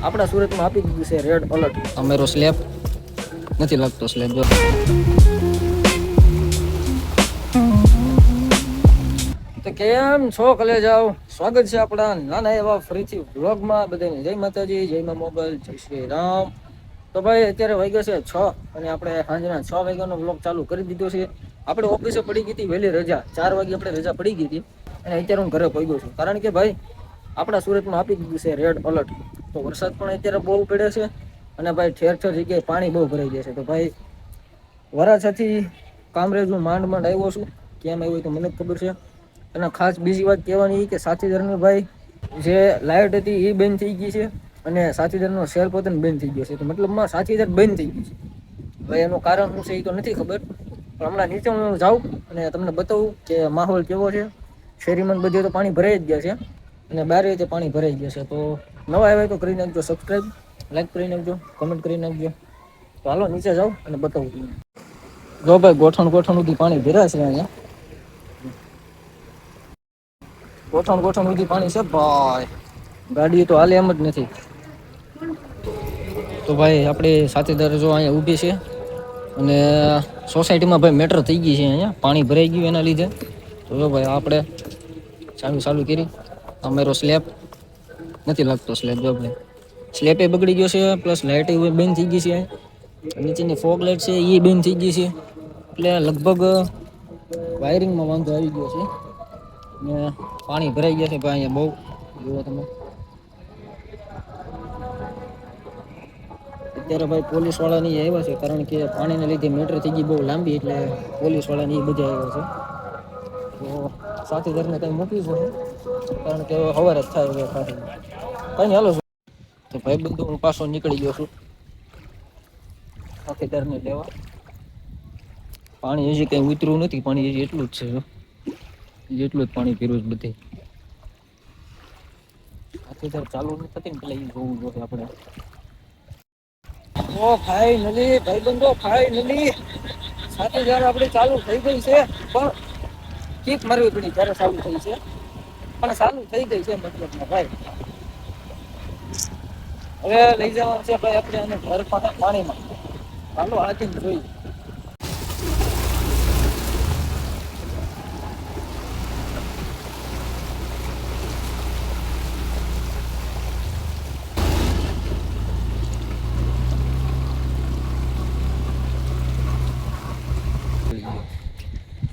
આપણા સુરતમાં આપી દીધું છે રેડ એલર્ટ. અમેરો સ્લેબ નથી લાગતો સ્લેબ જો. તો કેમ છો કલે જાવ, સ્વાગત છે આપણા નાના એવા ફરીથી વ્લોગમાં. બધાને જય માતાજી, જય મા મોગલ, જય શ્રી રામ. તો ભાઈ અત્યારે વાગ્યા છે 6 અને આપણે સાંજના 6 વાગ્યાનો વ્લોગ ચાલુ કરી દીધો છે. આપણે ઓફિસે પડી ગઈ હતી વહેલી રજા, 4 વાગે આપણે રજા પડી ગઈ હતી અને અત્યારે હું ઘરે પહોંચ્યો છું. કારણ કે ભાઈ આપણા સુરતમાં આપી દીધું છે રેડ એલર્ટ. તો વરસાદ પણ અત્યારે બહુ પડે છે અને ભાઈ ઠેર ઠેર જગ્યાએ પાણી બહુ ભરાઈ જાય છે. તો ભાઈ વરાછાથી કામરેજ હું માંડ આવ્યો છું. કેમ આવ્યો તો મને જ ખબર છે. અને ખાસ બીજી વાત કહેવાની કે સાથીદારની ભાઈ જે લાઈટ હતી એ બંધ થઈ ગઈ છે અને સાથીદારનો સેલ પોતે બંધ થઈ ગયો છે. તો મતલબમાં સાથીદાર બંધ થઈ ગઈ છે. ભાઈ એનું કારણ શું છે એ તો નથી ખબર, પણ હમણાં નીચે હું જાઉં અને તમને બતાવું કે માહોલ કેવો છે. શેરીમાં બધે તો પાણી ભરાઈ જ ગયા છે અને બારે રીતે પાણી ભરાઈ ગયા છે. તો નવા આવ્યા તો કરી નાખજો સબસ્ક્રાઈબ, લાઈક કરી નાખજો, કમેન્ટ કરી નાખજો. તો હાલો નીચે જાવ અને બતાવું તમને. જો ભાઈ ગોઠણ ગોઠણ સુધી પાણી ભર્યા છે અહીંયા. ગોઠણ ગોઠણ સુધી પાણી છે ભાઈ, ગાડી તો હાલે એમ જ નથી. તો ભાઈ આપણી સાથીદાર જો અહીંયા ઊભી છે અને સોસાયટીમાં ભાઈ મેટર થઈ ગઈ છે. અહીંયા પાણી ભરાઈ ગયું એના લીધે. તો જો ભાઈ આપણે ચાલુ કરી. અમેરો સ્લેબ નથી લાગતો સ્લેબ જો ભાઈ, સ્લેબ એ બગડી ગયો છે, પ્લસ લાઇટ બંધ થઈ ગઈ છે. નીચેની ફોગ લાઇટ છે એ બંધ થઈ ગઈ છે. એટલે લગભગ વાયરિંગમાં વાંધો આવી ગયો છે ને પાણી ભરાઈ ગયા છે ભાઈ અહીંયા બહુ. જુઓ તમે અત્યારે ભાઈ પોલીસ વાળા ની આવ્યા છે, કારણ કે પાણીના લીધે મેટર થઈ ગઈ બહુ લાંબી, એટલે પોલીસ વાળા ની બધા આવ્યા છે. તો સાથીદારને કઈ મૂકી છે કારણ કે સવારે જ થાય કઈ હાલો. તો ભાઈ બંધુ હું પાછો નીકળી ગયો છું સાથીદારને લેવા. પાણી હજી કઈ ઉતરવું નથી, પાણી હજી એટલું જ છે, જેટલું જ પાણી પીરું જ બધે. સાથીદાર ચાલુ નથી થતી ને પેલા એ જોવું જોઈએ આપણે. ઓ ફાઇનલી ભાઈબંધો, ફાઇનલી સાથીદાર આપણી ચાલુ થઈ ગઈ છે. પણ કીક મારવી પડી ત્યારે ચાલુ થઈ છે, પણ ચાલુ થઈ ગઈ છે મતલબમાં ભાઈ. હવે લઈ જવાનું છે ભાઈ આપણે અને ઘર પાણીમાં. ચાલો હાથી જોઈ.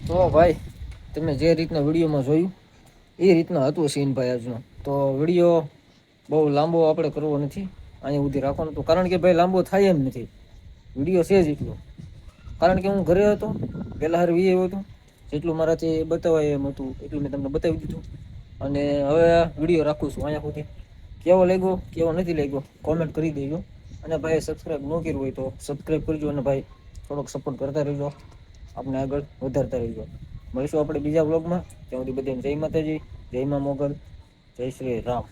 તો ભાઈ તમે જે રીતના વિડીયોમાં જોયું એ રીતના હતું સીન ભાઈ આજનો. તો વિડીયો બહુ લાંબો આપણે કરવો નથી, અહીંયા સુધી રાખવાનું હતું, કારણ કે ભાઈ લાંબો થાય એમ નથી. વિડીયો છે જ એટલો, કારણ કે હું ઘરે હતો પહેલા હાર આવ્યો હતો. જેટલું મારાથી બતાવાય એમ હતું એટલું મેં તમને બતાવી દીધું. અને હવે વિડીયો રાખું છું અહીંયા સુધી. કેવો લાગ્યો કેવો નથી લાગ્યો કોમેન્ટ કરી દેજો. અને ભાઈ સબસ્ક્રાઈબ ન કર્યું હોય તો સબસ્ક્રાઈબ કરજો અને ભાઈ થોડોક સપોર્ટ કરતા રહેજો, આપણે આગળ વધારતા રહીજો. મળીશું આપણે બીજા વ્લોગમાં. ત્યાં સુધી બધાને જય માતાજી, જય મા મોગલ, જય શ્રી રામ.